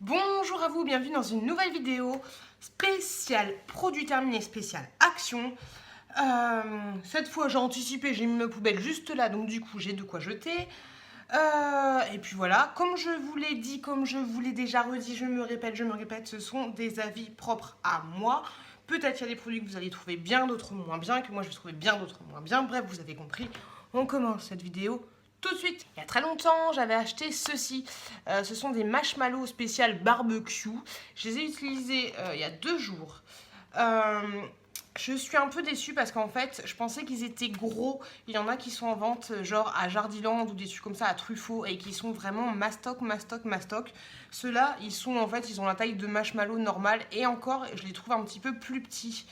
Bonjour à vous, bienvenue dans une nouvelle vidéo spéciale produit terminé, spéciale action. Cette fois j'ai anticipé, j'ai mis ma poubelle juste là, donc du coup j'ai de quoi jeter. Et puis voilà, comme je vous l'ai dit, comme je vous l'ai déjà redit, je me répète, ce sont des avis propres à moi. Peut-être qu'il y a des produits que vous allez trouver bien, d'autres moins bien, que moi je vais trouver bien, d'autres moins bien. Bref, vous avez compris. On commence cette vidéo tout de suite. Il y a très longtemps, j'avais acheté ceci. Ce sont des marshmallows spécial barbecue. Je les ai utilisés il y a 2 jours. Je suis un peu déçue parce qu'en fait, je pensais qu'ils étaient gros. Il y en a qui sont en vente genre à Jardiland ou des trucs comme ça à Truffaut et qui sont vraiment mastoc. Ceux-là, ils sont en fait, ils ont la taille de marshmallow normal et encore, je les trouve un petit peu plus petits.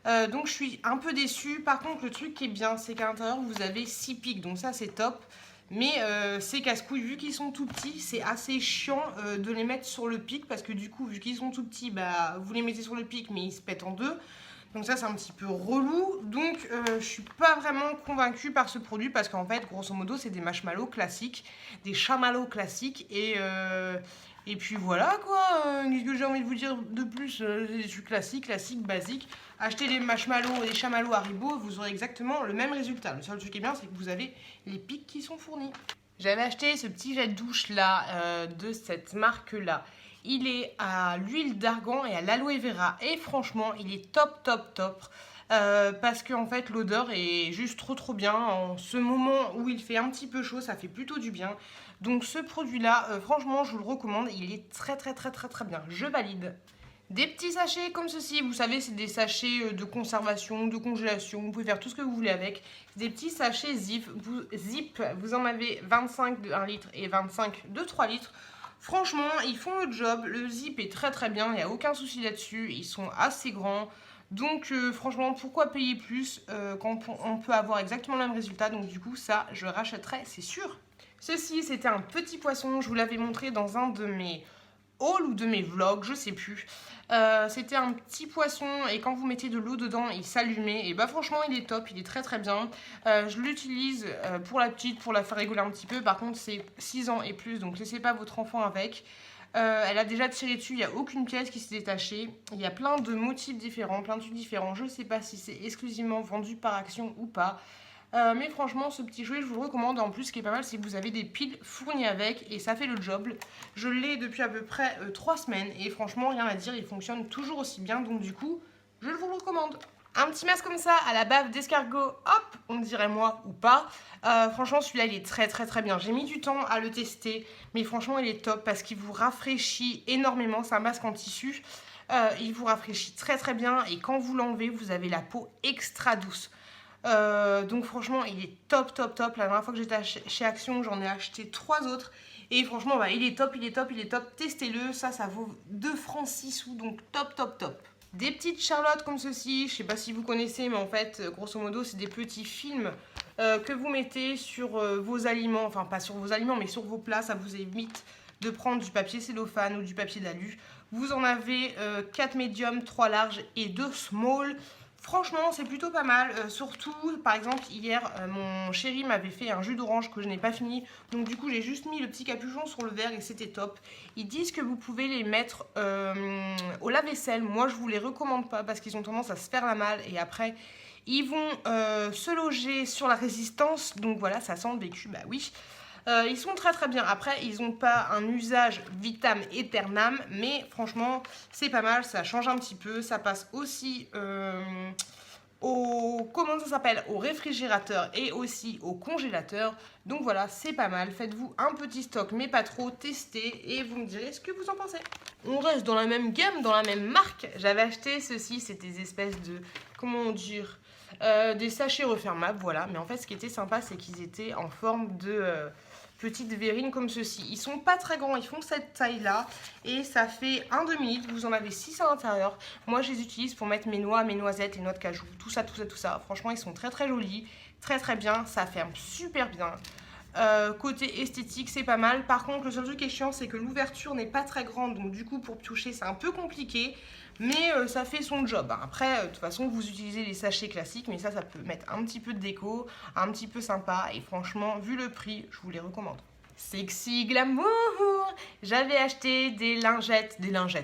Donc je suis un peu déçue. Par contre, le truc qui est bien, c'est qu'à l'intérieur, vous avez 6 pics. Donc ça, c'est top. Mais ces casse-couilles, vu qu'ils sont tout petits, c'est assez chiant de les mettre sur le pic. Parce que du coup, vu qu'ils sont tout petits, bah, vous les mettez sur le pic, mais ils se pètent en deux. Donc ça, c'est un petit peu relou. Donc je suis pas vraiment convaincue par ce produit. Parce qu'en fait, grosso modo, c'est des marshmallows classiques. Des chamallows classiques. Et puis voilà quoi, qu'est-ce que j'ai envie de vous dire de plus, des trucs classiques, basiques. Achetez les marshmallows et les chamallows Haribo, vous aurez exactement le même résultat. Le seul truc qui est bien, c'est que vous avez les pics qui sont fournis. J'avais acheté ce petit jet de douche là, de cette marque là. Il est à l'huile d'argan et à l'aloe vera. Et franchement, il est top. Parce que en fait l'odeur est juste trop bien. En ce moment où il fait un petit peu chaud, ça fait plutôt du bien. Donc ce produit là, franchement je vous le recommande, il est très bien, je valide. Des petits sachets comme ceci, vous savez c'est des sachets de conservation, de congélation, vous pouvez faire tout ce que vous voulez avec. Des petits sachets Zip, vous en avez 25 de 1 litre et 25 de 3 litres. Franchement ils font le job, le Zip est très bien, il n'y a aucun souci là-dessus, ils sont assez grands. Donc franchement, pourquoi payer plus quand on peut avoir exactement le même résultat. Donc du coup, ça, je rachèterai, c'est sûr. Ceci, c'était un petit poisson. Je vous l'avais montré dans un de mes hauls ou de mes vlogs, je sais plus. C'était un petit poisson et quand vous mettez de l'eau dedans, il s'allumait. Et bah franchement, il est top, il est très bien. Je l'utilise pour la petite, pour la faire rigoler un petit peu. Par contre, c'est 6 ans et plus, donc laissez pas votre enfant avec. Elle a déjà tiré dessus, il n'y a aucune pièce qui s'est détachée. Il y a plein de motifs différents, plein de trucs différents. Je ne sais pas si c'est exclusivement vendu par Action ou pas. Mais franchement, ce petit jouet, je vous le recommande. En plus, ce qui est pas mal, c'est que vous avez des piles fournies avec et ça fait le job. Je l'ai depuis à peu près 3 semaines et franchement, rien à dire, il fonctionne toujours aussi bien. Donc du coup, je vous le recommande. Un petit masque comme ça, à la bave d'escargot, hop, on dirait moi ou pas. Franchement, celui-là, il est très bien. J'ai mis du temps à le tester, mais franchement, il est top parce qu'il vous rafraîchit énormément. C'est un masque en tissu. Il vous rafraîchit très bien et quand vous l'enlevez, vous avez la peau extra douce. Donc franchement, il est top. La dernière fois que j'étais chez Action, j'en ai acheté 3 autres. Et franchement, bah, il est top. Testez-le, ça vaut 2 francs 6 sous, donc top. Des petites charlottes comme ceci, je sais pas si vous connaissez, mais en fait, grosso modo, c'est des petits films que vous mettez sur vos aliments, enfin pas sur vos aliments, mais sur vos plats. Ça vous évite de prendre du papier cellophane ou du papier d'alu. Vous en avez 4 médiums, 3 larges et 2 small. Franchement, c'est plutôt pas mal. Surtout, par exemple, hier, mon chéri m'avait fait un jus d'orange que je n'ai pas fini. Donc du coup, j'ai juste mis le petit capuchon sur le verre et c'était top. Ils disent que vous pouvez les mettre au lave-vaisselle. Moi, je vous les recommande pas parce qu'ils ont tendance à se faire la malle. Et après, ils vont se loger sur la résistance. Donc voilà, ça sent le vécu, bah oui. Ils sont très bien. Après, ils n'ont pas un usage vitam aeternam, mais franchement, c'est pas mal. Ça change un petit peu. Ça passe aussi comment ça s'appelle, au réfrigérateur et aussi au congélateur. Donc voilà, c'est pas mal. Faites-vous un petit stock, mais pas trop. Testez et vous me direz ce que vous en pensez. On reste dans la même gamme, dans la même marque. J'avais acheté ceci, c'était des espèces de, comment dire, des sachets refermables, voilà. Mais en fait, ce qui était sympa, c'est qu'ils étaient en forme de petites verrines comme ceci. Ils sont pas très grands, ils font cette taille-là. Et ça fait un demi-litre, vous en avez 6 à l'intérieur. Moi, je les utilise pour mettre mes noix, mes noisettes, les noix de cajou, tout ça. Franchement, ils sont très jolis, très bien. Ça ferme super bien. Côté esthétique, c'est pas mal. Par contre, le seul truc qui est chiant, c'est que l'ouverture n'est pas très grande. Donc du coup, pour piocher, c'est un peu compliqué. Mais ça fait son job. Après, de toute façon, vous utilisez les sachets classiques. Mais ça peut mettre un petit peu de déco, un petit peu sympa. Et franchement, vu le prix, je vous les recommande. Sexy glamour. J'avais acheté des lingettes,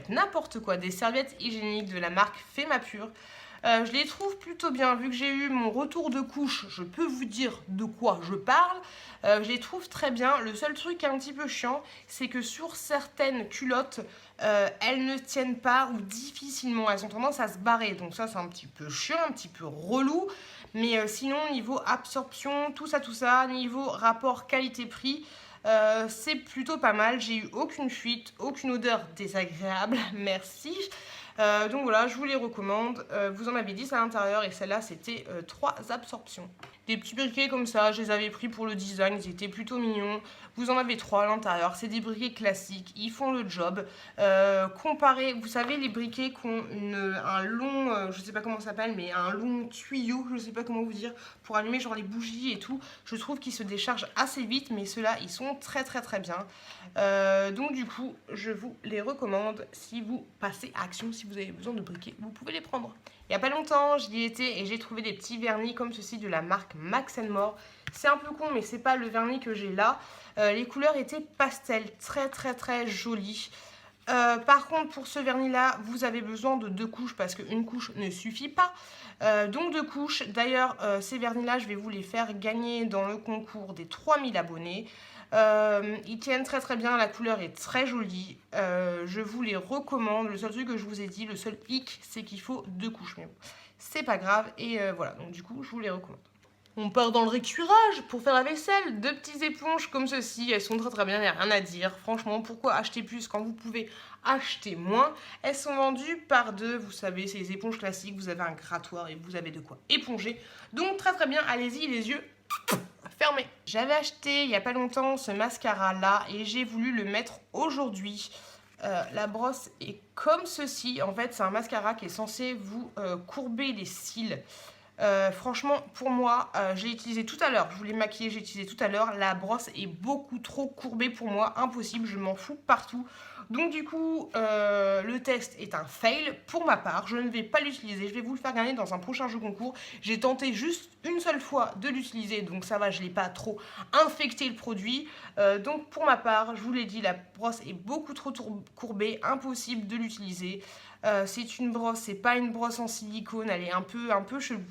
n'importe quoi, des serviettes hygiéniques de la marque Femapur. Je les trouve plutôt bien, vu que j'ai eu mon retour de couche, je peux vous dire de quoi je parle. Je les trouve très bien. Le seul truc qui est un petit peu chiant, c'est que sur certaines culottes, elles ne tiennent pas ou difficilement, elles ont tendance à se barrer. Donc ça, c'est un petit peu chiant, un petit peu relou. Mais sinon, niveau absorption, tout ça, niveau rapport qualité-prix, c'est plutôt pas mal. J'ai eu aucune fuite, aucune odeur désagréable, merci. Donc voilà, je vous les recommande. Vous en avez 10 à l'intérieur et celle-là, c'était 3 absorptions. Des petits briquets comme ça, je les avais pris pour le design, ils étaient plutôt mignons. Vous en avez 3 à l'intérieur, c'est des briquets classiques, ils font le job. Comparé, vous savez, les briquets qui ont un long, je sais pas comment ça s'appelle, mais un long tuyau, je sais pas comment vous dire, pour allumer genre les bougies et tout. Je trouve qu'ils se déchargent assez vite, mais ceux-là, ils sont très bien. Donc du coup, je vous les recommande si vous passez à action, si vous avez besoin de briquets, vous pouvez les prendre. Il n'y a pas longtemps, j'y étais et j'ai trouvé des petits vernis comme ceci de la marque Max & More. C'est un peu con, mais c'est pas le vernis que j'ai là. Les couleurs étaient pastel, très jolies. Par contre, pour ce vernis-là, vous avez besoin de 2 couches parce qu'une couche ne suffit pas. Donc 2 couches. D'ailleurs, ces vernis-là, je vais vous les faire gagner dans le concours des 3000 abonnés. Ils tiennent très bien, la couleur est très jolie, je vous les recommande. Le seul truc que je vous ai dit, le seul hic, c'est qu'il faut 2 couches, mais bon, c'est pas grave. Et voilà, donc du coup, je vous les recommande. On part dans le récurage pour faire la vaisselle. 2 petites éponges comme ceci, elles sont très bien, il n'y a rien à dire. Franchement, pourquoi acheter plus quand vous pouvez acheter moins? Elles sont vendues par 2, vous savez, c'est les éponges classiques, vous avez un grattoir et vous avez de quoi éponger. Donc très bien, allez-y, les yeux fermés. J'avais acheté il n'y a pas longtemps ce mascara là et j'ai voulu le mettre aujourd'hui. La brosse est comme ceci. En fait, c'est un mascara qui est censé vous courber les cils. Franchement, pour moi, j'ai utilisé tout à l'heure. Je voulais maquiller, j'ai utilisé tout à l'heure. La brosse est beaucoup trop courbée pour moi. Impossible, je m'en fous partout. Donc du coup, le test est un fail pour ma part. Je ne vais pas l'utiliser. Je vais vous le faire gagner dans un prochain jeu concours. J'ai tenté juste une seule fois de l'utiliser. Donc ça va, je ne l'ai pas trop infecté le produit. Donc pour ma part, je vous l'ai dit, la brosse est beaucoup trop courbée. Impossible de l'utiliser. C'est une brosse, c'est pas une brosse en silicone. Elle est un peu chelou.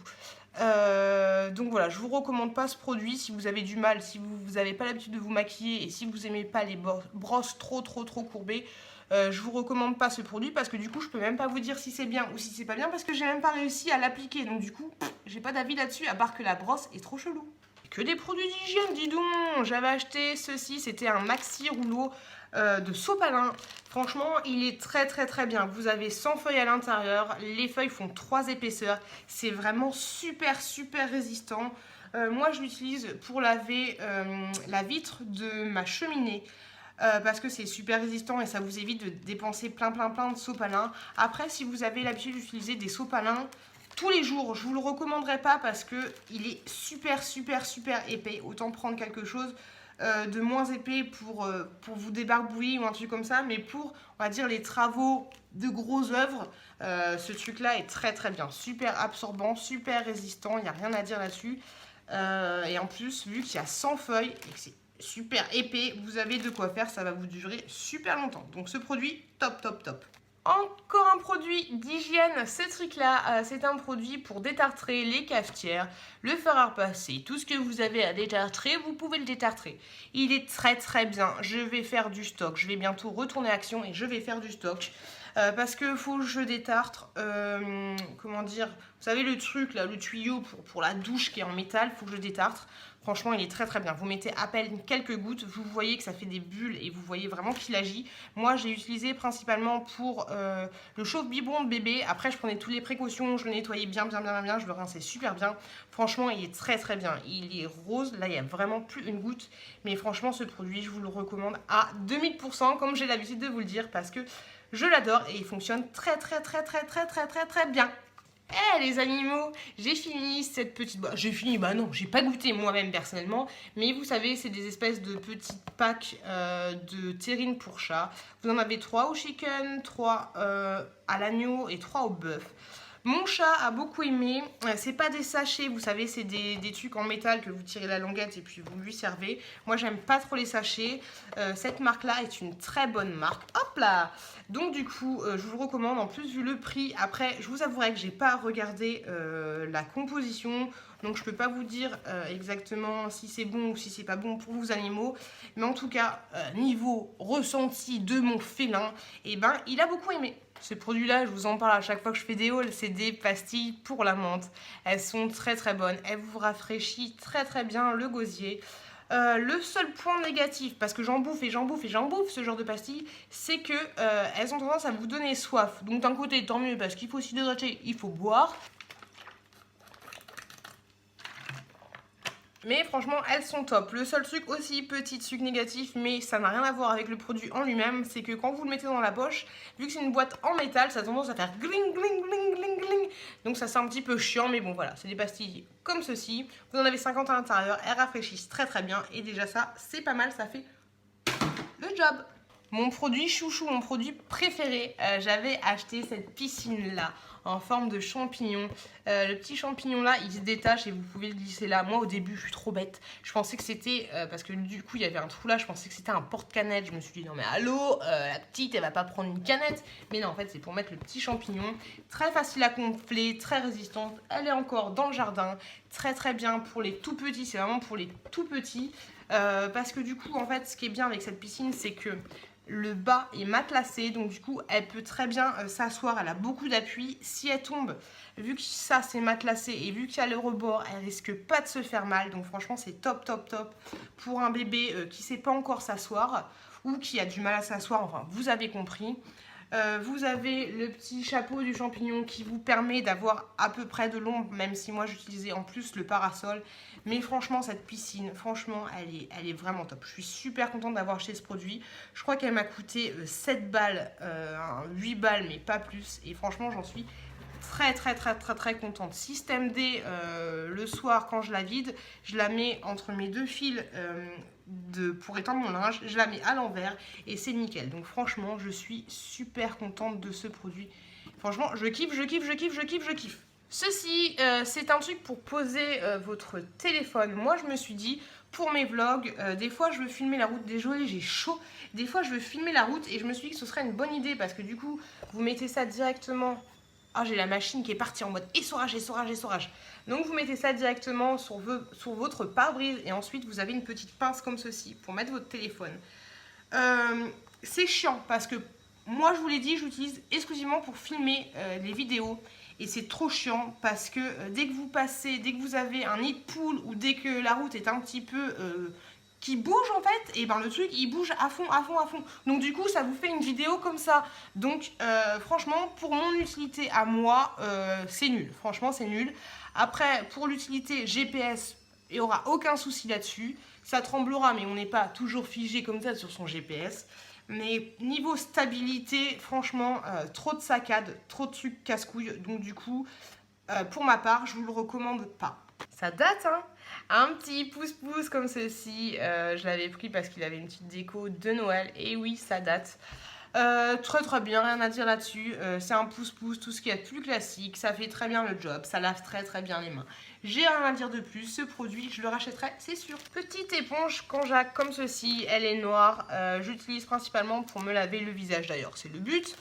Donc voilà, je vous recommande pas ce produit si vous avez du mal, si vous n'avez pas l'habitude de vous maquiller et si vous aimez pas les brosses trop courbées, je vous recommande pas ce produit parce que du coup je peux même pas vous dire si c'est bien ou si c'est pas bien parce que j'ai même pas réussi à l'appliquer, donc du coup j'ai pas d'avis là-dessus à part que la brosse est trop chelou. Que des produits d'hygiène, dis donc. J'avais acheté ceci, c'était un maxi rouleau de sopalin. Franchement, il est très bien. Vous avez 100 feuilles à l'intérieur. Les feuilles font 3 épaisseurs. C'est vraiment super résistant. Moi, je l'utilise pour laver la vitre de ma cheminée. Parce que c'est super résistant et ça vous évite de dépenser plein de sopalin. Après, si vous avez l'habitude d'utiliser des sopalins tous les jours, je vous le recommanderais pas parce que il est super épais. Autant prendre quelque chose de moins épais pour vous débarbouiller ou un truc comme ça, mais pour, on va dire, les travaux de grosses œuvres, ce truc là est très bien, super absorbant, super résistant, il n'y a rien à dire là-dessus. Et en plus, vu qu'il y a 100 feuilles et que c'est super épais, vous avez de quoi faire, ça va vous durer super longtemps. Donc ce produit, top. Encore un produit d'hygiène, ce truc là, c'est un produit pour détartrer les cafetières, le fer à repasser, tout ce que vous avez à détartrer, vous pouvez le détartrer. Il est très bien, je vais faire du stock, je vais bientôt retourner à Action et je vais faire du stock. Parce que faut que je détartre, comment dire, vous savez le truc là, le tuyau pour la douche qui est en métal, faut que je détartre. Franchement, il est très bien. Vous mettez à peine quelques gouttes, vous voyez que ça fait des bulles et vous voyez vraiment qu'il agit. Moi, j'ai utilisé principalement pour le chauffe-biberon de bébé. Après, je prenais toutes les précautions, je le nettoyais bien, je le rinçais super bien. Franchement, il est très bien. Il est rose, là, il n'y a vraiment plus une goutte. Mais franchement, ce produit, je vous le recommande à 2000%, comme j'ai l'habitude de vous le dire, parce que je l'adore et il fonctionne très bien. Les animaux, j'ai fini cette petite... non, j'ai pas goûté moi-même personnellement, mais vous savez, c'est des espèces de petites packs de terrine pour chat. Vous en avez 3 au chicken, 3 à l'agneau et 3 au bœuf. Mon chat a beaucoup aimé. C'est pas des sachets, vous savez, c'est des trucs en métal que vous tirez la languette et puis vous lui servez. Moi, j'aime pas trop les sachets. Cette marque-là est une très bonne marque. Hop là! Donc du coup, je vous le recommande. En plus, vu le prix, après, je vous avouerai que j'ai pas regardé la composition. Donc je peux pas vous dire exactement si c'est bon ou si c'est pas bon pour vos animaux. Mais en tout cas, niveau ressenti de mon félin, eh ben, il a beaucoup aimé. Ces produits-là, je vous en parle à chaque fois que je fais des hauls, c'est des pastilles pour la menthe. Elles sont très très bonnes, elles vous rafraîchissent très très bien le gosier. Le seul point négatif, parce que j'en bouffe et j'en bouffe et j'en bouffe ce genre de pastilles, c'est que elles ont tendance à vous donner soif. Donc d'un côté, tant mieux, parce qu'il faut s'hydrater, il faut boire. Mais franchement, elles sont top. Le seul truc aussi, petit truc négatif, mais ça n'a rien à voir avec le produit en lui-même, c'est que quand vous le mettez dans la poche, vu que c'est une boîte en métal, ça a tendance à faire gling gling gling gling gling. Donc ça c'est un petit peu chiant, mais bon voilà, c'est des pastilles comme ceci. Vous en avez 50 à l'intérieur, elles rafraîchissent très très bien. Et déjà ça, c'est pas mal, ça fait le job. Mon produit chouchou, mon produit préféré, j'avais acheté cette piscine-là en forme de champignon. Le petit champignon là, il se détache et vous pouvez le glisser là. Moi au début, je suis trop bête. Je pensais que c'était, parce que du coup il y avait un trou là, je pensais que c'était un porte-canette. Je me suis dit non mais allô, la petite elle va pas prendre une canette. Mais non, en fait c'est pour mettre le petit champignon. Très facile à gonfler, très résistante. Elle est encore dans le jardin. Très très bien pour les tout petits, c'est vraiment pour les tout petits. Parce que du coup en fait ce qui est bien avec cette piscine c'est que le bas est matelassé, donc du coup elle peut très bien s'asseoir, elle a beaucoup d'appui. Si elle tombe, vu que ça c'est matelassé et vu qu'il y a le rebord, elle risque pas de se faire mal. Donc franchement c'est top top top pour un bébé qui sait pas encore s'asseoir ou qui a du mal à s'asseoir, enfin vous avez compris. Vous avez le petit chapeau du champignon qui vous permet d'avoir à peu près de l'ombre, même si moi j'utilisais en plus le parasol. Mais franchement, cette piscine, franchement, elle est vraiment top. Je suis super contente d'avoir acheté ce produit. Je crois qu'elle m'a coûté 7 balles, 8 balles, mais pas plus. Et franchement, j'en suis très très très très très contente. Système D, le soir quand je la vide, je la mets entre mes deux fils pour étendre mon linge, je la mets à l'envers et c'est nickel. Donc franchement, je suis super contente de ce produit. Franchement, je kiffe, je kiffe, je kiffe, je kiffe, je kiffe. Ceci, c'est un truc pour poser votre téléphone. Moi, je me suis dit, pour mes vlogs, des fois, je veux filmer la route. Désolée, j'ai chaud. Des fois, je veux filmer la route et je me suis dit que ce serait une bonne idée parce que du coup, vous mettez ça directement. Ah, j'ai la machine qui est partie en mode essorage, essorage, essorage. Donc vous mettez ça directement sur votre pare-brise et ensuite vous avez une petite pince comme ceci pour mettre votre téléphone. C'est chiant parce que moi je vous l'ai dit, j'utilise exclusivement pour filmer les vidéos. Et c'est trop chiant parce que dès que vous passez, dès que vous avez un nid de poule ou dès que la route est un petit peu qui bouge en fait, et ben le truc il bouge à fond, à fond, à fond. Donc du coup ça vous fait une vidéo comme ça. Donc franchement pour mon utilité à moi, c'est nul. Franchement c'est nul. Après pour l'utilité GPS, il n'y aura aucun souci là-dessus. Ça tremblera mais on n'est pas toujours figé comme ça sur son GPS. Mais niveau stabilité, franchement, trop de saccades, trop de trucs casse-couilles. Donc du coup, pour ma part, je vous le recommande pas. Ça date, hein? Un petit pouce-pouce comme ceci. Je l'avais pris parce qu'il avait une petite déco de Noël. Et oui, ça date. Très très bien, rien à dire là-dessus. C'est un pouce-pouce, tout ce qui est plus classique. Ça fait très bien le job, ça lave très très bien les mains. J'ai rien à dire de plus, ce produit je le rachèterai, c'est sûr. Petite éponge Konjac comme ceci, elle est noire. J'utilise principalement pour me laver le visage d'ailleurs, c'est le but.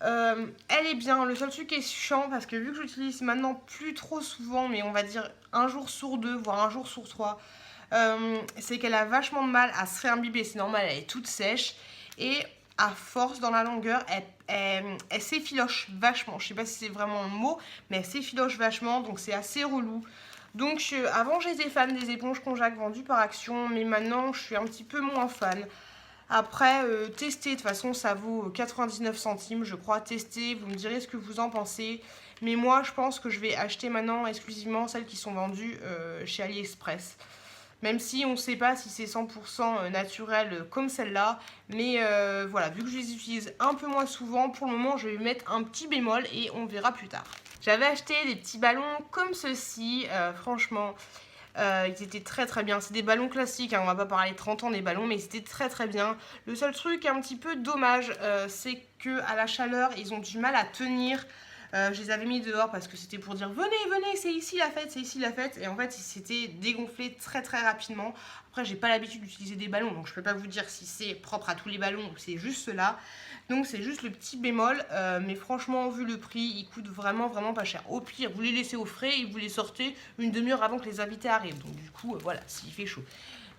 Elle est bien, le seul truc qui est chiant parce que vu que j'utilise maintenant plus trop souvent, mais on va dire un jour sur deux, voire un jour sur trois, c'est qu'elle a vachement de mal à se réimbiber, c'est normal, elle est toute sèche. Et à force dans la longueur, elle s'effiloche vachement. Je sais pas si c'est vraiment un mot, mais elle s'effiloche vachement, donc c'est assez relou. Donc avant j'étais fan des éponges Konjac vendues par Action, mais maintenant je suis un petit peu moins fan. Après, tester, de toute façon ça vaut 99 centimes je crois, tester, vous me direz ce que vous en pensez. Mais moi je pense que je vais acheter maintenant exclusivement celles qui sont vendues chez AliExpress. Même si on ne sait pas si c'est 100% naturel comme celle-là. Mais voilà, vu que je les utilise un peu moins souvent, pour le moment je vais mettre un petit bémol et on verra plus tard. J'avais acheté des petits ballons comme ceci, franchement, ils étaient très très bien. C'est des ballons classiques, hein, on va pas parler 30 ans des ballons, mais c'était très très bien. Le seul truc un petit peu dommage, c'est qu'à la chaleur, ils ont du mal à tenir. Je les avais mis dehors parce que c'était pour dire venez, venez, c'est ici la fête, c'est ici la fête. Et en fait, ils s'étaient dégonflés très très rapidement. Après, j'ai pas l'habitude d'utiliser des ballons, donc je peux pas vous dire si c'est propre à tous les ballons ou c'est juste cela. Donc c'est juste le petit bémol, mais franchement, vu le prix, ils coûtent vraiment vraiment pas cher. Au pire, vous les laissez au frais et vous les sortez une demi-heure avant que les invités arrivent. Donc du coup, voilà, s'il fait chaud.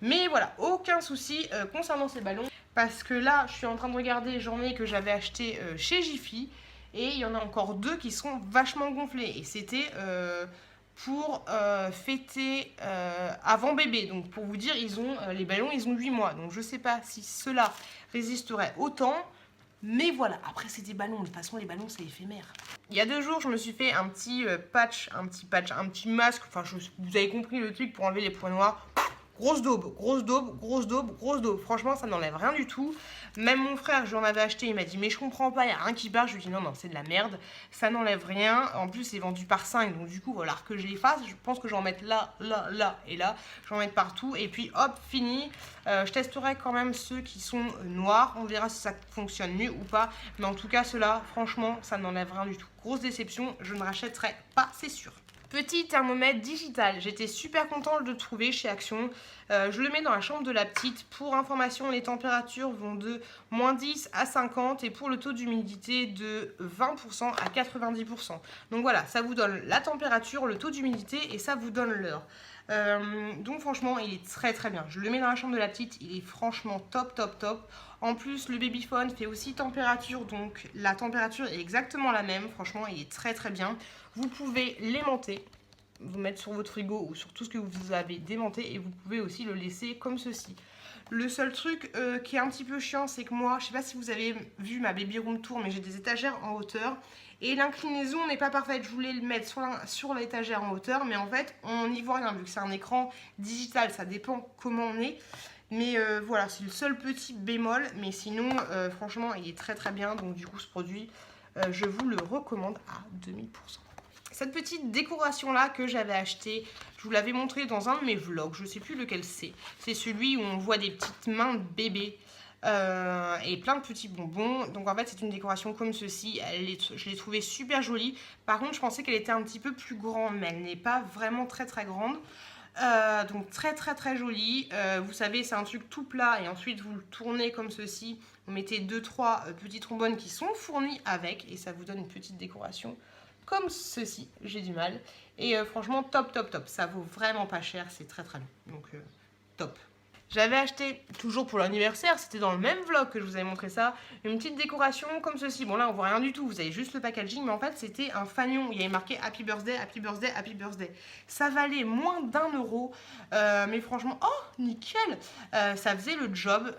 Mais voilà, aucun souci concernant ces ballons. Parce que là, je suis en train de regarder, j'en ai que j'avais acheté chez Jiffy. Et il y en a encore 2 qui sont vachement gonflés. Et c'était pour fêter avant bébé. Donc pour vous dire, les ballons, ils ont 8 mois. Donc je sais pas si cela résisterait autant. Mais voilà, après c'est des ballons. De toute façon, les ballons, c'est éphémère. Il y a 2 jours, je me suis fait un petit un petit masque. Enfin, vous avez compris le truc pour enlever les points noirs. Grosse daube, grosse daube, grosse daube, grosse daube. Franchement, ça n'enlève rien du tout. Même mon frère, je lui en avais acheté, il m'a dit mais je comprends pas, il n'y a rien qui part. Je lui ai dit non, non, c'est de la merde. Ça n'enlève rien. En plus, c'est vendu par 5. Donc du coup, voilà, que je les fasse. Je pense que je vais en mettre là, là, là et là. Je vais en mettre partout. Et puis hop, fini. Je testerai quand même ceux qui sont noirs. On verra si ça fonctionne mieux ou pas. Mais en tout cas, ceux-là, franchement, ça n'enlève rien du tout. Grosse déception, je ne rachèterai pas, c'est sûr. Petit thermomètre digital, j'étais super contente de le trouver chez Action. Je le mets dans la chambre de la petite. Pour information, les températures vont de moins 10 à 50 et pour le taux d'humidité de 20% à 90%. Donc voilà, ça vous donne la température, le taux d'humidité et ça vous donne l'heure. Donc franchement, il est très très bien. Je le mets dans la chambre de la petite, il est franchement top, top, top. En plus, le babyphone fait aussi température, donc la température est exactement la même. Franchement, il est très très bien. Vous pouvez l'aimanter, vous mettre sur votre frigo ou sur tout ce que vous avez démonté et vous pouvez aussi le laisser comme ceci. Le seul truc qui est un petit peu chiant, c'est que moi, je sais pas si vous avez vu ma baby room tour, mais j'ai des étagères en hauteur et l'inclinaison n'est pas parfaite. Je voulais le mettre sur l'étagère en hauteur, mais en fait, on n'y voit rien vu que c'est un écran digital, ça dépend comment on est. Mais voilà, c'est le seul petit bémol, mais sinon, franchement, il est très très bien. Donc du coup, ce produit, je vous le recommande à 2000%. Cette petite décoration là que j'avais acheté, je vous l'avais montré dans un de mes vlogs, je ne sais plus lequel c'est. C'est celui où on voit des petites mains de bébé et plein de petits bonbons. Donc en fait c'est une décoration comme ceci, je l'ai trouvée super jolie. Par contre je pensais qu'elle était un petit peu plus grande, mais elle n'est pas vraiment très très grande. Donc très très très jolie. Vous savez c'est un truc tout plat et ensuite vous le tournez comme ceci. Vous mettez 2-3 petits trombones qui sont fournis avec et ça vous donne une petite décoration comme ceci, j'ai du mal. Et franchement, top, top, top. Ça vaut vraiment pas cher, c'est très, très bien. Donc, top. J'avais acheté, toujours pour l'anniversaire, c'était dans le même vlog que je vous avais montré ça, une petite décoration comme ceci. Bon, là, on voit rien du tout, vous avez juste le packaging, mais en fait, c'était un fanion. Il y avait marqué Happy Birthday, Happy Birthday, Happy Birthday. Ça valait moins d'1 €, mais franchement, oh, nickel. Ça faisait le job.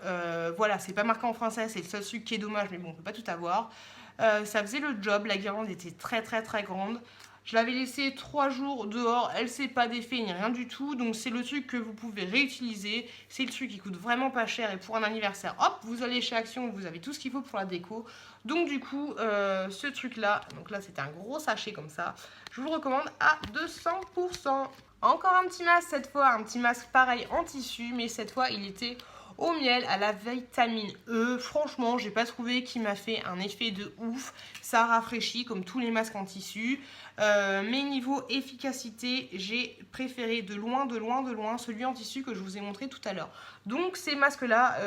Voilà, c'est pas marqué en français, c'est le seul truc qui est dommage, mais bon, on peut pas tout avoir. Ça faisait le job, la guirlande était très très très grande. Je l'avais laissée 3 jours dehors, elle s'est pas défait ni rien du tout. Donc c'est le truc que vous pouvez réutiliser. C'est le truc qui coûte vraiment pas cher et pour un anniversaire, hop, vous allez chez Action, vous avez tout ce qu'il faut pour la déco. Donc du coup, ce truc là, donc là c'était un gros sachet comme ça, je vous le recommande à 200%. Encore un petit masque cette fois, un petit masque pareil en tissu, mais cette fois il était au miel, à la vitamine E. Franchement, j'ai pas trouvé qu'il m'a fait un effet de ouf. Ça rafraîchit comme tous les masques en tissu. Mais niveau efficacité, j'ai préféré de loin celui en tissu que je vous ai montré tout à l'heure. Donc ces masques-là,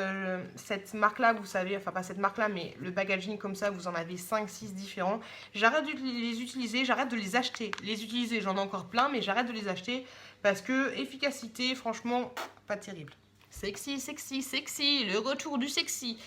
cette marque-là, vous savez, enfin pas cette marque-là, mais le packaging comme ça, vous en avez 5-6 différents. J'arrête de les utiliser, j'arrête de les acheter. Les utiliser, j'en ai encore plein, mais j'arrête de les acheter parce que efficacité, franchement, pas terrible. Sexy, sexy, sexy, le retour du sexy.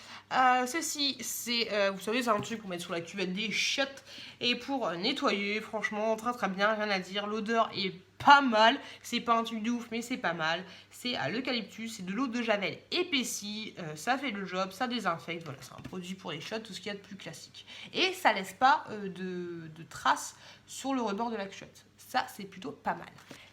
Ceci, c'est, vous savez, c'est un truc pour mettre sur la cuvette des chiottes et pour nettoyer, franchement, très très bien, rien à dire. L'odeur est pas mal, c'est pas un truc de ouf, mais c'est pas mal. C'est à l'eucalyptus, c'est de l'eau de javel épaissie, ça fait le job, ça désinfecte, voilà, c'est un produit pour les chiottes, tout ce qu'il y a de plus classique. Et ça laisse pas de traces sur le rebord de la chiotte. Ça, c'est plutôt pas mal.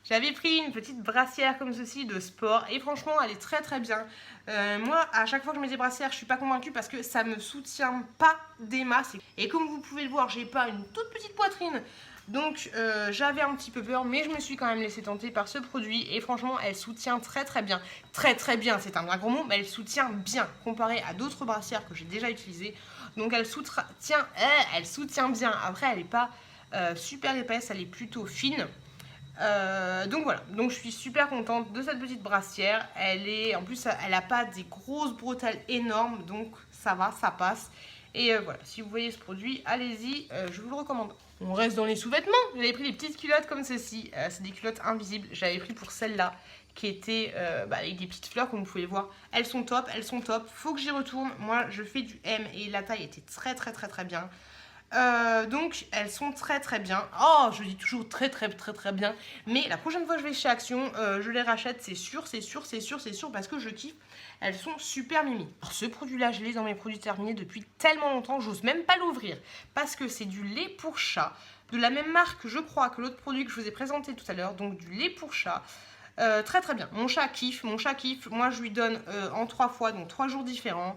J'avais pris une petite brassière comme ceci de sport et franchement elle est très très bien. Moi à chaque fois que je mets des brassières je suis pas convaincue parce que ça me soutient pas des masses. Et comme vous pouvez le voir j'ai pas une toute petite poitrine. Donc j'avais un petit peu peur mais je me suis quand même laissée tenter par ce produit. Et franchement elle soutient très très bien. Très très bien c'est un bien gros mot mais elle soutient bien comparé à d'autres brassières que j'ai déjà utilisées. Donc elle soutient bien. Après elle est pas... super épaisse, elle est plutôt fine. Donc voilà, donc je suis super contente de cette petite brassière. En plus, elle n'a pas des grosses bretelles énormes, donc ça va, ça passe. Et voilà, si vous voyez ce produit, allez-y, je vous le recommande. On reste dans les sous-vêtements. J'avais pris des petites culottes comme ceci. C'est des culottes invisibles. J'avais pris pour celle-là, qui était avec des petites fleurs, comme vous pouvez voir. Elles sont top, elles sont top. Faut que j'y retourne. Moi, je fais du M et la taille était très très très très bien. Donc elles sont très très bien. Oh, je dis toujours très très très très bien. Mais la prochaine fois que je vais chez Action, je les rachète, c'est sûr, c'est sûr, c'est sûr, c'est sûr, parce que je kiffe. Elles sont super mimi. Alors ce produit-là, je l'ai dans mes produits terminés depuis tellement longtemps, j'ose même pas l'ouvrir. Parce que c'est du lait pour chat, de la même marque, je crois, que l'autre produit que je vous ai présenté tout à l'heure. Donc du lait pour chat. Très très bien. Mon chat kiffe, mon chat kiffe. Moi, je lui donne en 3 fois, donc 3 jours différents.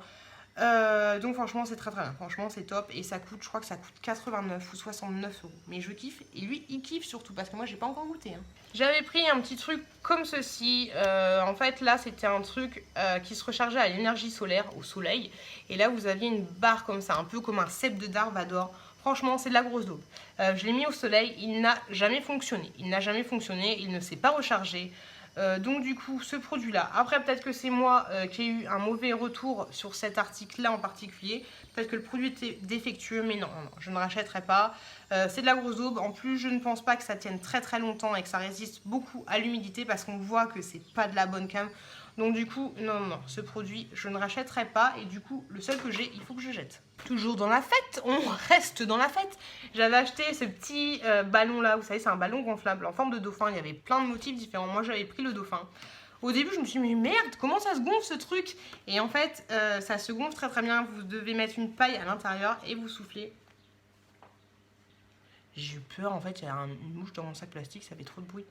Donc franchement c'est très très bien, franchement c'est top et ça coûte, je crois que ça coûte 89 ou 69 euros. Mais je kiffe et lui il kiffe surtout parce que moi j'ai pas encore goûté. J'avais pris un petit truc comme ceci, en fait là c'était un truc qui se rechargeait à l'énergie solaire, au soleil. Et là vous aviez une barre comme ça, un peu comme un cep de Darvador. Franchement c'est de la grosse daube. Je l'ai mis au soleil, il n'a jamais fonctionné, il ne s'est pas rechargé. Donc du coup ce produit là, après peut-être que c'est moi qui ai eu un mauvais retour sur cet article là en particulier, peut-être que le produit était défectueux, mais non, non, je ne rachèterai pas. C'est de la grosse daube, en plus je ne pense pas que ça tienne très très longtemps et que ça résiste beaucoup à l'humidité parce qu'on voit que c'est pas de la bonne cam. Donc du coup non, non, non, ce produit je ne rachèterai pas et du coup le seul que j'ai il faut que je jette. Toujours dans la fête, on reste dans la fête. J'avais acheté ce petit ballon là, vous savez c'est un ballon gonflable en forme de dauphin, il y avait plein de motifs différents, moi j'avais pris le dauphin. Au début je me suis dit mais merde, comment ça se gonfle ce truc? Et en fait ça se gonfle très très bien, vous devez mettre une paille à l'intérieur et vous soufflez. J'ai eu peur, en fait, il y a une mouche dans mon sac plastique, ça fait trop de bruit.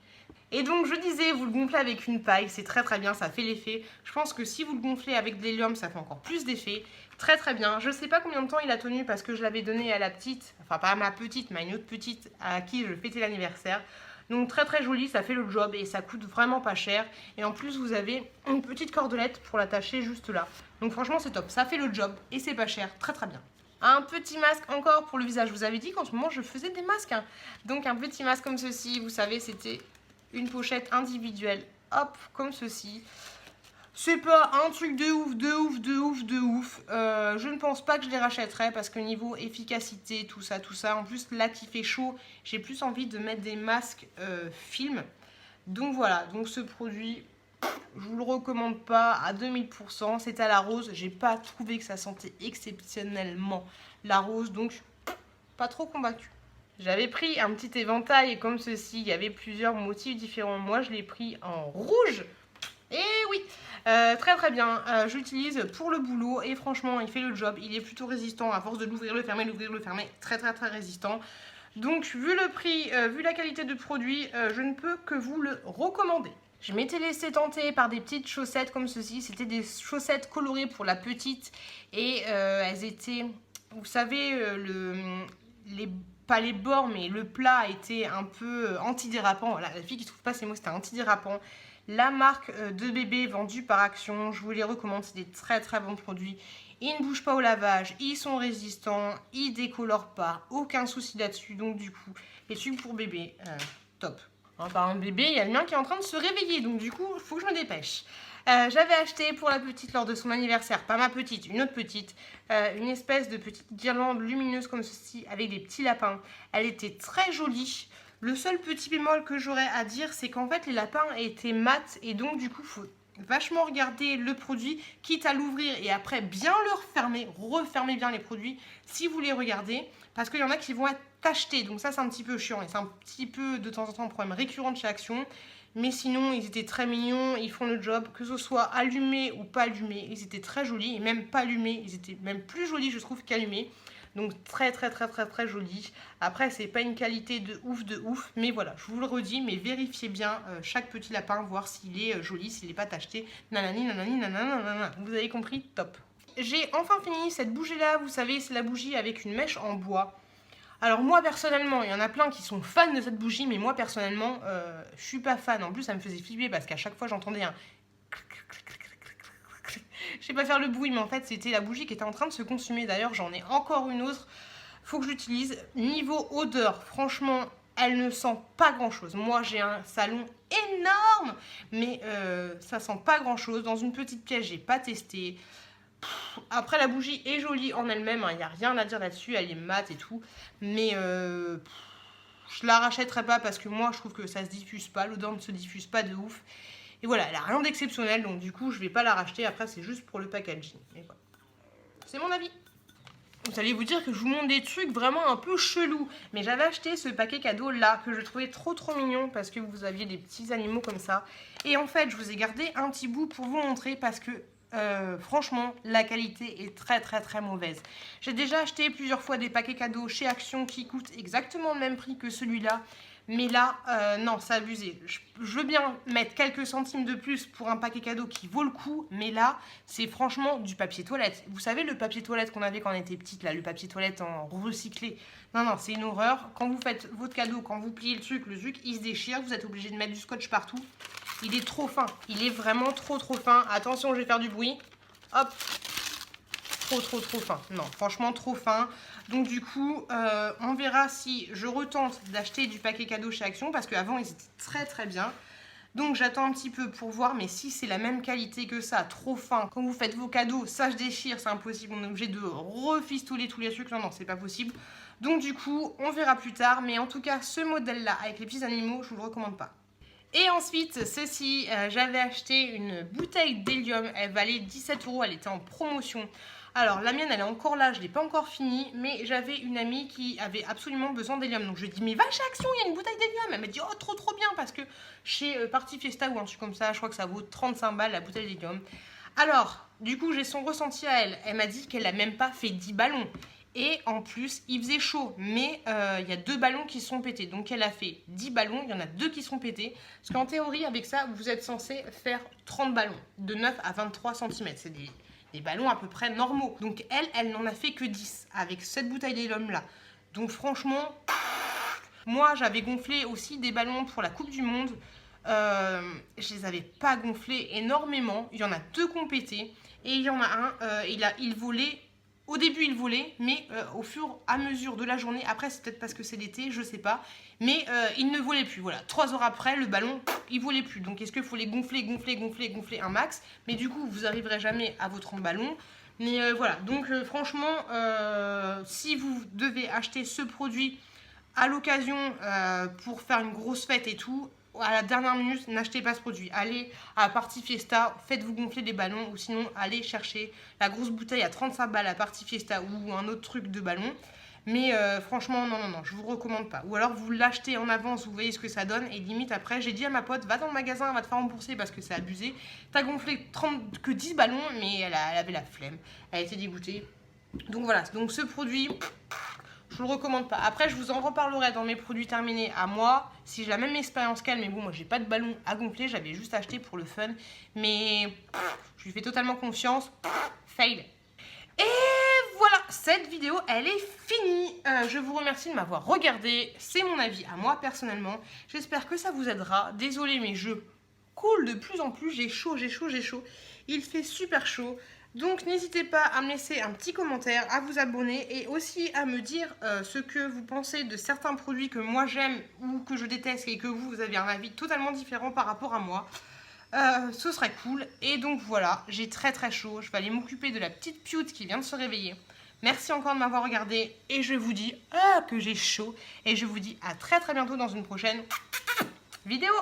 Et donc, je disais, vous le gonflez avec une paille, c'est très très bien, ça fait l'effet. Je pense que si vous le gonflez avec de l'hélium, ça fait encore plus d'effet. Très très bien. Je sais pas combien de temps il a tenu parce que je l'avais donné à la petite, enfin pas à ma petite, mais à une autre petite à qui je fêtais l'anniversaire. Donc très très joli, ça fait le job et ça coûte vraiment pas cher. Et en plus, vous avez une petite cordelette pour l'attacher juste là. Donc franchement, c'est top, ça fait le job et c'est pas cher, très très bien. Un petit masque encore pour le visage. Je vous avais dit qu'en ce moment je faisais des masques. Donc un petit masque comme ceci, vous savez, c'était une pochette individuelle. Hop, comme ceci. C'est pas un truc de ouf, de ouf, de ouf, de ouf. Je ne pense pas que je les rachèterai parce que niveau efficacité, tout ça. En plus, là qui fait chaud, j'ai plus envie de mettre des masques film. Donc voilà, donc ce produit, je vous le recommande pas à 2000%. C'est à la rose. J'ai pas trouvé que ça sentait exceptionnellement la rose, donc pas trop convaincu. J'avais pris un petit éventail comme ceci. Il y avait plusieurs motifs différents. Moi, je l'ai pris en rouge. Et oui, très très bien. J'utilise pour le boulot et franchement, il fait le job. Il est plutôt résistant à force de l'ouvrir, le fermer, l'ouvrir, le fermer. Très très très résistant. Donc, vu le prix, vu la qualité de produit, je ne peux que vous le recommander. Je m'étais laissé tenter par des petites chaussettes comme ceci. C'était des chaussettes colorées pour la petite. Et elles étaient, vous savez, pas les bords, mais le plat était un peu antidérapant. Voilà, la fille qui ne trouve pas ces mots, c'était antidérapant. La marque de bébé vendue par Action, je vous les recommande. C'est des très très bons produits. Ils ne bougent pas au lavage, ils sont résistants, ils décolorent pas. Aucun souci là-dessus. Donc du coup, les trucs pour bébé, top. En parlant de bébé, il y a le mien qui est en train de se réveiller, donc du coup, il faut que je me dépêche. J'avais acheté pour la petite lors de son anniversaire, pas ma petite, une autre petite, une espèce de petite guirlande lumineuse comme ceci, avec des petits lapins. Elle était très jolie. Le seul petit bémol que j'aurais à dire, c'est qu'en fait, les lapins étaient mat, et donc du coup, il faut vachement regarder le produit, quitte à l'ouvrir et après bien le refermer bien les produits si vous les regardez, parce qu'il y en a qui vont être tachetés, donc ça c'est un petit peu chiant et c'est un petit peu de temps en temps un problème récurrent de chez Action, mais sinon ils étaient très mignons, ils font le job, que ce soit allumé ou pas allumé, ils étaient très jolis, et même pas allumés, ils étaient même plus jolis je trouve qu'allumés. Donc très très très très très joli. Après c'est pas une qualité de ouf, mais voilà, je vous le redis, mais vérifiez bien chaque petit lapin, voir s'il est joli, s'il n'est pas tacheté. Nanani nanani nanana. Vous avez compris? Top. J'ai enfin fini cette bougie là, vous savez, c'est la bougie avec une mèche en bois. Alors moi personnellement, il y en a plein qui sont fans de cette bougie, mais moi personnellement, je suis pas fan. En plus ça me faisait flipper parce qu'à chaque fois j'entendais un... Je sais pas faire le bruit, mais en fait c'était la bougie qui était en train de se consumer. D'ailleurs j'en ai encore une autre faut que j'utilise. Niveau odeur, franchement, elle ne sent pas grand chose. Moi j'ai un salon énorme, mais ça sent pas grand chose. Dans une petite pièce, j'ai pas testé. Après la bougie est jolie en elle-même, il n'y a rien à dire là-dessus, elle est mate et tout. Mais je la rachèterai pas parce que moi je trouve que ça se diffuse pas, l'odeur ne se diffuse pas de ouf. Et voilà, elle a rien d'exceptionnel, donc du coup je vais pas la racheter. Après c'est juste pour le packaging. Et voilà. C'est mon avis. Vous allez vous dire que je vous montre des trucs vraiment un peu chelous. Mais j'avais acheté ce paquet cadeau là, que je trouvais trop mignon, parce que vous aviez des petits animaux comme ça. Et en fait, je vous ai gardé un petit bout pour vous montrer, parce que franchement, la qualité est très mauvaise. J'ai déjà acheté plusieurs fois des paquets cadeaux chez Action qui coûtent exactement le même prix que celui-là. Mais là, non, c'est abusé. Je veux bien mettre quelques centimes de plus pour un paquet cadeau qui vaut le coup, mais là, c'est franchement du papier toilette. Vous savez, le papier toilette qu'on avait quand on était petite, là, le papier toilette en recyclé. Non, c'est une horreur. Quand vous faites votre cadeau, quand vous pliez le truc, il se déchire. Vous êtes obligé de mettre du scotch partout. Il est trop fin. Il est vraiment trop fin. Attention, je vais faire du bruit. Hop. Trop fin. Non, franchement, trop fin. Donc du coup, on verra si je retente d'acheter du paquet cadeau chez Action, parce qu'avant, ils étaient très bien. Donc j'attends un petit peu pour voir, mais si c'est la même qualité que ça, trop fin, quand vous faites vos cadeaux, ça se déchire, c'est impossible, on est obligé de refistoler tous les trucs. Non, c'est pas possible. Donc du coup, on verra plus tard, mais en tout cas, ce modèle-là, avec les petits animaux, je vous le recommande pas. Et ensuite, ceci, j'avais acheté une bouteille d'hélium, elle valait 17 €, elle était en promotion. Alors la mienne elle est encore là, je ne l'ai pas encore finie, mais j'avais une amie qui avait absolument besoin d'hélium. Donc je lui ai dit mais va chez Action, il y a une bouteille d'hélium. Elle m'a dit oh trop bien, parce que chez Party Fiesta ou un truc comme ça, je crois que ça vaut 35 balles la bouteille d'hélium. Alors du coup j'ai son ressenti à elle, elle m'a dit qu'elle n'a même pas fait 10 ballons. Et en plus il faisait chaud, mais il y a 2 ballons qui sont pétés. Donc elle a fait 10 ballons, il y en a 2 qui sont pétés. Parce qu'en théorie avec ça vous êtes censé faire 30 ballons, de 9 à 23 cm. C'est des ballons à peu près normaux. Donc elle n'en a fait que 10 avec cette bouteille d'hélium là. Donc franchement, moi j'avais gonflé aussi des ballons pour la Coupe du Monde. Je les avais pas gonflés énormément. Il y en a 2 qui ont pété. Et il y en a un, il volait. Au début il volait, mais au fur et à mesure de la journée, après c'est peut-être parce que c'est l'été, je sais pas, mais il ne volait plus. Voilà, 3 heures après, le ballon, il volait plus. Donc est-ce qu'il faut les gonfler un max? Mais du coup, vous arriverez jamais à votre ballon. Mais voilà, donc franchement, si vous devez acheter ce produit à l'occasion pour faire une grosse fête et tout, à la dernière minute, n'achetez pas ce produit. Allez à Party Fiesta, faites-vous gonfler des ballons, ou sinon allez chercher la grosse bouteille à 35 balles à Party Fiesta ou un autre truc de ballon. Mais franchement, non, je vous recommande pas. Ou alors vous l'achetez en avance, vous voyez ce que ça donne, et limite après, j'ai dit à ma pote, va dans le magasin, elle va te faire rembourser parce que c'est abusé. T'as gonflé que 10 ballons, mais elle avait la flemme. Elle était dégoûtée. Donc voilà, donc ce produit, je vous le recommande pas. Après, je vous en reparlerai dans mes produits terminés à moi, si j'ai la même expérience qu'elle. Mais bon, moi j'ai pas de ballon à gonfler, j'avais juste acheté pour le fun. Mais je lui fais totalement confiance. Fail. Et voilà, cette vidéo elle est finie. Je vous remercie de m'avoir regardé. C'est mon avis à moi personnellement. J'espère que ça vous aidera. Désolée, mais je coule de plus en plus. J'ai chaud. Il fait super chaud. Donc n'hésitez pas à me laisser un petit commentaire, à vous abonner et aussi à me dire ce que vous pensez de certains produits que moi j'aime ou que je déteste, et que vous avez un avis totalement différent par rapport à moi. Ce serait cool. Et donc voilà, j'ai très chaud. Je vais aller m'occuper de la petite pioute qui vient de se réveiller. Merci encore de m'avoir regardé et je vous dis que j'ai chaud. Et je vous dis à très bientôt dans une prochaine vidéo.